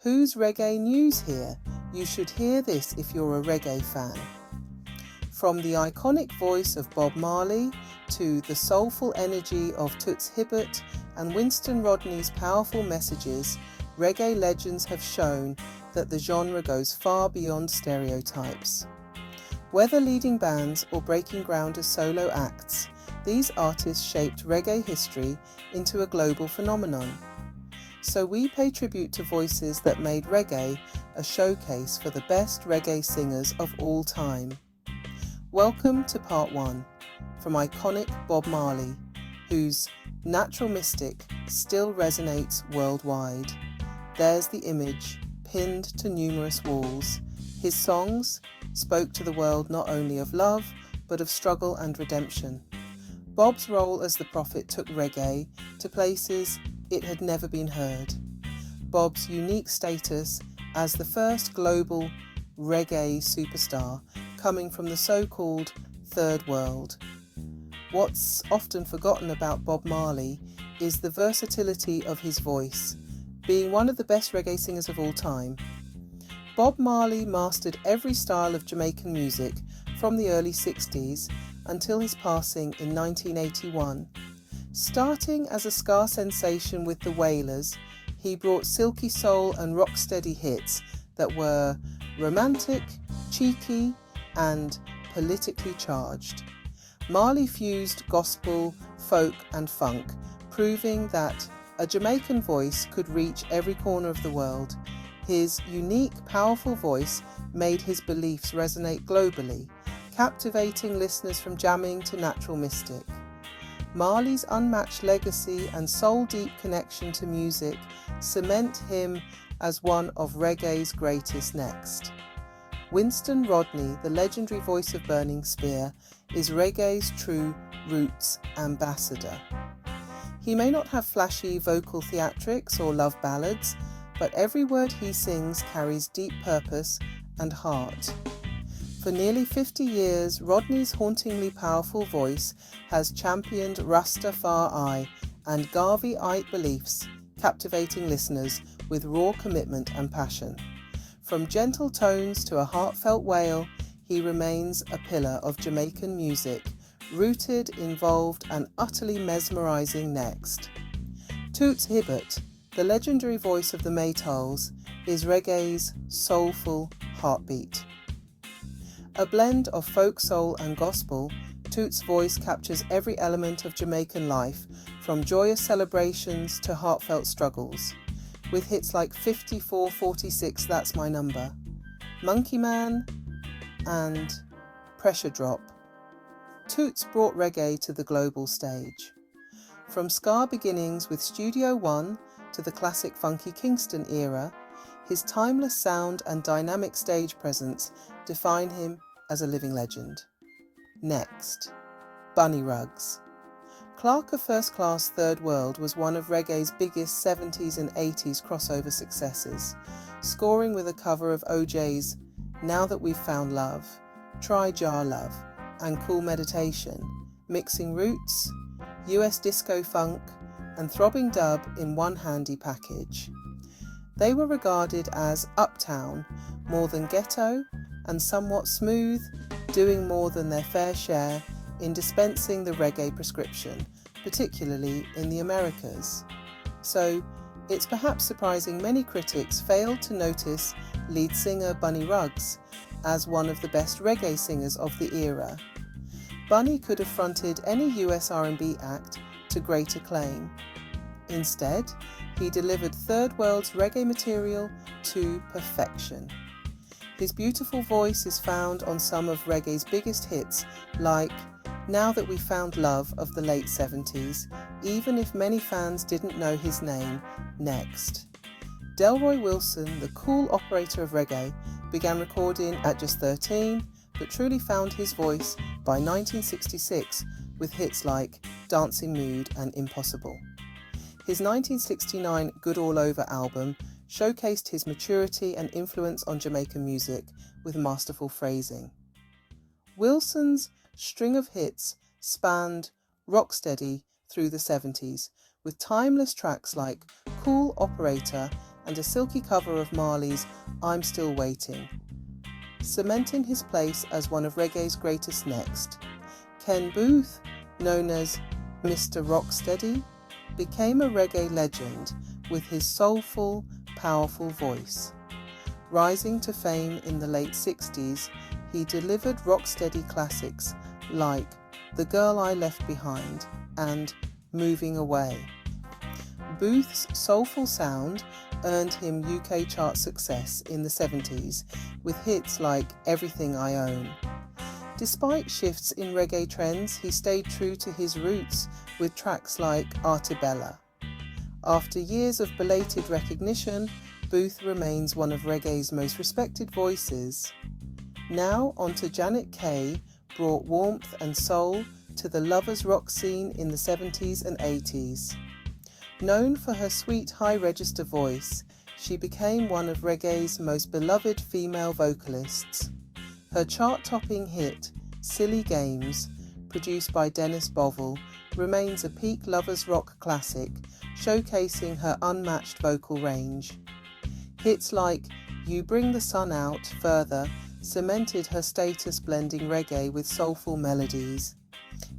Who's Reggae News here? You should hear this if you're a reggae fan. From the iconic voice of Bob Marley to the soulful energy of Toots Hibbert and Winston Rodney's powerful messages, reggae legends have shown that the genre goes far beyond stereotypes. Whether leading bands or breaking ground as solo acts, these artists shaped reggae history into a global phenomenon. So we pay tribute to voices that made reggae a showcase for the best reggae singers of all time. Welcome to part 1, from iconic Bob Marley, whose Natural Mystic still resonates worldwide. There's the image, pinned to numerous walls. His songs spoke to the world not only of love, but of struggle and redemption. Bob's role as the prophet took reggae to places it had never been heard. Bob's unique status as the first global reggae superstar coming from the so-called Third World. What's often forgotten about Bob Marley is the versatility of his voice, being one of the best reggae singers of all time. Bob Marley mastered every style of Jamaican music from the early 60s until his passing in 1981. Starting as a ska sensation with the Wailers, he brought silky soul and rocksteady hits that were romantic, cheeky, and politically charged. Marley fused gospel, folk, and funk, proving that a Jamaican voice could reach every corner of the world. His unique, powerful voice made his beliefs resonate globally, captivating listeners from jamming to Natural Mystic. Marley's unmatched legacy and soul-deep connection to music cement him as one of reggae's greatest next. Winston Rodney, the legendary voice of Burning Spear, is reggae's true roots ambassador. He may not have flashy vocal theatrics or love ballads, but every word he sings carries deep purpose and heart. For nearly 50 years, Rodney's hauntingly powerful voice has championed Rastafari and Garveyite beliefs, captivating listeners with raw commitment and passion. From gentle tones to a heartfelt wail, he remains a pillar of Jamaican music, rooted, involved, and utterly mesmerizing next. Toots Hibbert, the legendary voice of the Maytals, is reggae's soulful heartbeat. A blend of folk soul and gospel, Toots' voice captures every element of Jamaican life, from joyous celebrations to heartfelt struggles, with hits like 5446 That's My Number, Monkey Man, and Pressure Drop. Toots brought reggae to the global stage. From ska beginnings with Studio One to the classic funky Kingston era, his timeless sound and dynamic stage presence define him as a living legend. Next, Bunny Ruggs. Clark of First Class Third World was one of reggae's biggest 70s and 80s crossover successes, scoring with a cover of OJ's Now That We've Found Love, Try Jar Love, and Cool Meditation, mixing roots, US disco funk, and throbbing dub in one handy package. They were regarded as uptown, more than ghetto, and somewhat smooth, doing more than their fair share in dispensing the reggae prescription, particularly in the Americas. So, it's perhaps surprising many critics failed to notice lead singer Bunny Ruggs as one of the best reggae singers of the era. Bunny could have fronted any US R&B act to great acclaim. Instead, he delivered Third World's reggae material to perfection. His beautiful voice is found on some of reggae's biggest hits, like Now That We Found Love of the late 70s, even if many fans didn't know his name, Next. Delroy Wilson, the cool operator of reggae, began recording at just 13, but truly found his voice by 1966 with hits like Dancing Mood and Impossible. His 1969 Good All Over album showcased his maturity and influence on Jamaican music with masterful phrasing. Wilson's string of hits spanned rocksteady through the 70s, with timeless tracks like Cool Operator and a silky cover of Marley's I'm Still Waiting, cementing his place as one of reggae's greatest next. Ken Booth, known as Mr. Rocksteady, became a reggae legend with his soulful, powerful voice. Rising to fame in the late 60s, he delivered rocksteady classics like The Girl I Left Behind and Moving Away. Booth's soulful sound earned him UK chart success in the 70s with hits like Everything I Own. Despite shifts in reggae trends, he stayed true to his roots with tracks like Artibella. After years of belated recognition, Booth remains one of reggae's most respected voices. Now onto Janet Kay brought warmth and soul to the lovers rock scene in the 70s and 80s. Known for her sweet high-register voice, she became one of reggae's most beloved female vocalists. Her chart-topping hit, Silly Games, produced by Dennis Bovell, remains a peak lovers rock classic, showcasing her unmatched vocal range. Hits like You Bring the Sun Out further cemented her status blending reggae with soulful melodies.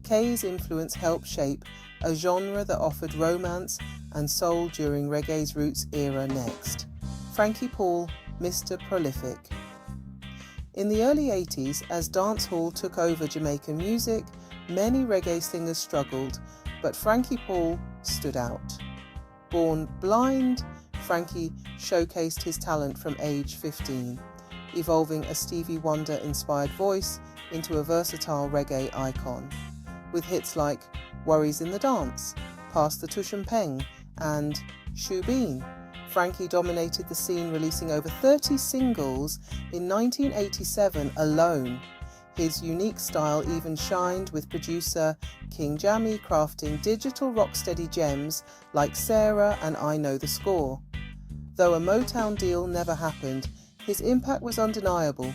Kay's influence helped shape a genre that offered romance and soul during reggae's roots era next. Frankie Paul, Mr. Prolific. In the early 80s, as dancehall took over Jamaican music, many reggae singers struggled, but Frankie Paul stood out. Born blind, Frankie showcased his talent from age 15, evolving a Stevie Wonder-inspired voice into a versatile reggae icon. With hits like Worries in the Dance, Pass the Tush and Peng, and Shoe Bean, Frankie dominated the scene, releasing over 30 singles in 1987 alone. His unique style even shined with producer King Jammy crafting digital rocksteady gems like Sarah and I Know the Score. Though a Motown deal never happened, his impact was undeniable.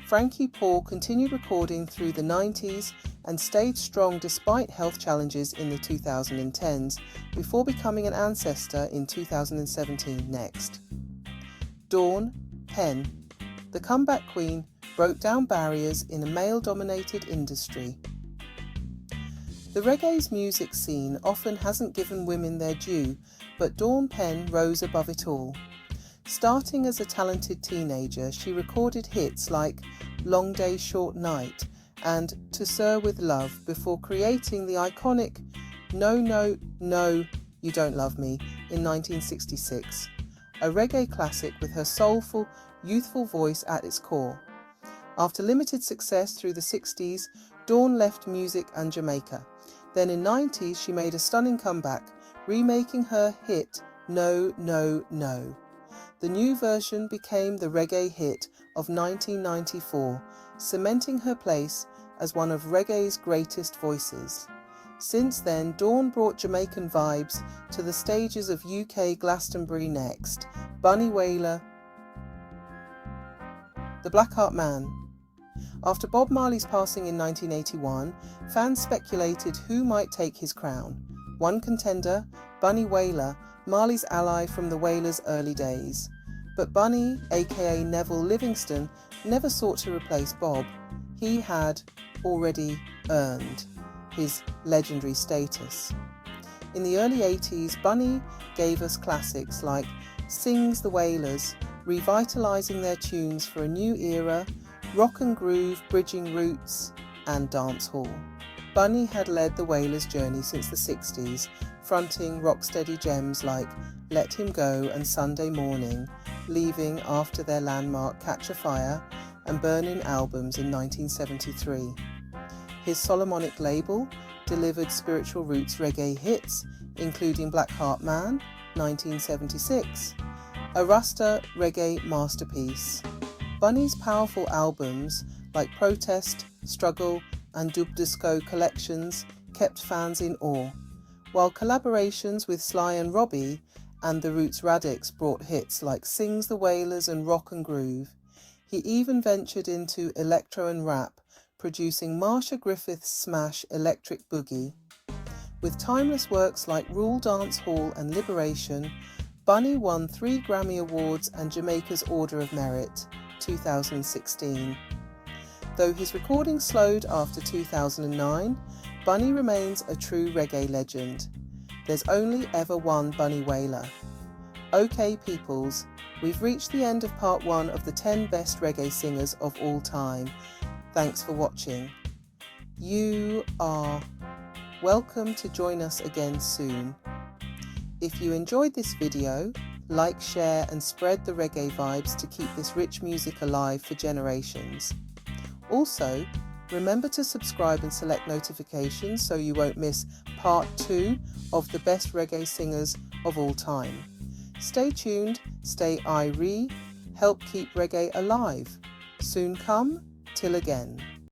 Frankie Paul continued recording through the 90s and stayed strong despite health challenges in the 2010s, before becoming an ancestor in 2017 next. Dawn Penn, the comeback queen, broke down barriers in a male-dominated industry. The reggae's music scene often hasn't given women their due, but Dawn Penn rose above it all. Starting as a talented teenager, she recorded hits like Long Day Short Night and To Sir With Love before creating the iconic No No No You Don't Love Me in 1966, a reggae classic with her soulful, youthful voice at its core. After limited success through the 60s, Dawn left music and Jamaica. Then in the 90s she made a stunning comeback, remaking her hit No No No. The new version became the reggae hit of 1994, cementing her place as one of reggae's greatest voices. Since then, Dawn brought Jamaican vibes to the stages of UK Glastonbury next. Bunny Wailer, The Blackheart Man. After Bob Marley's passing in 1981, fans speculated who might take his crown. One contender, Bunny Wailer, Marley's ally from the Wailers' early days. But Bunny, aka Neville Livingston, never sought to replace Bob. He had already earned his legendary status. In the early 80s, Bunny gave us classics like Sings the Wailers, revitalising their tunes for a new era, rock and groove bridging roots, and dancehall. Bunny had led the Wailers' journey since the 60s, fronting rocksteady gems like Let Him Go and Sunday Morning, leaving after their landmark Catch a Fire and Burning albums in 1973. His Solomonic label delivered spiritual roots reggae hits, including Blackheart Man, 1976, a Rasta reggae masterpiece. Bunny's powerful albums like Protest, Struggle and Dub Disco collections kept fans in awe, while collaborations with Sly and Robbie and the Roots Radics brought hits like Sings the Wailers and Rock and Groove. He even ventured into electro and rap, producing Marsha Griffith's smash Electric Boogie. With timeless works like Rule Dance Hall and Liberation, Bunny won 3 Grammy Awards and Jamaica's Order of Merit, 2016. Though his recording slowed after 2009, Bunny remains a true reggae legend. There's only ever one Bunny Wailer. Okay peoples, we've reached the end of part 1 of the 10 best reggae singers of all time. Thanks for watching. You are welcome to join us again soon. If you enjoyed this video, like, share and spread the reggae vibes to keep this rich music alive for generations. Also, remember to subscribe and select notifications so you won't miss part 2 of the best reggae singers of all time. Stay tuned, stay irie, help keep reggae alive. Soon come, till again.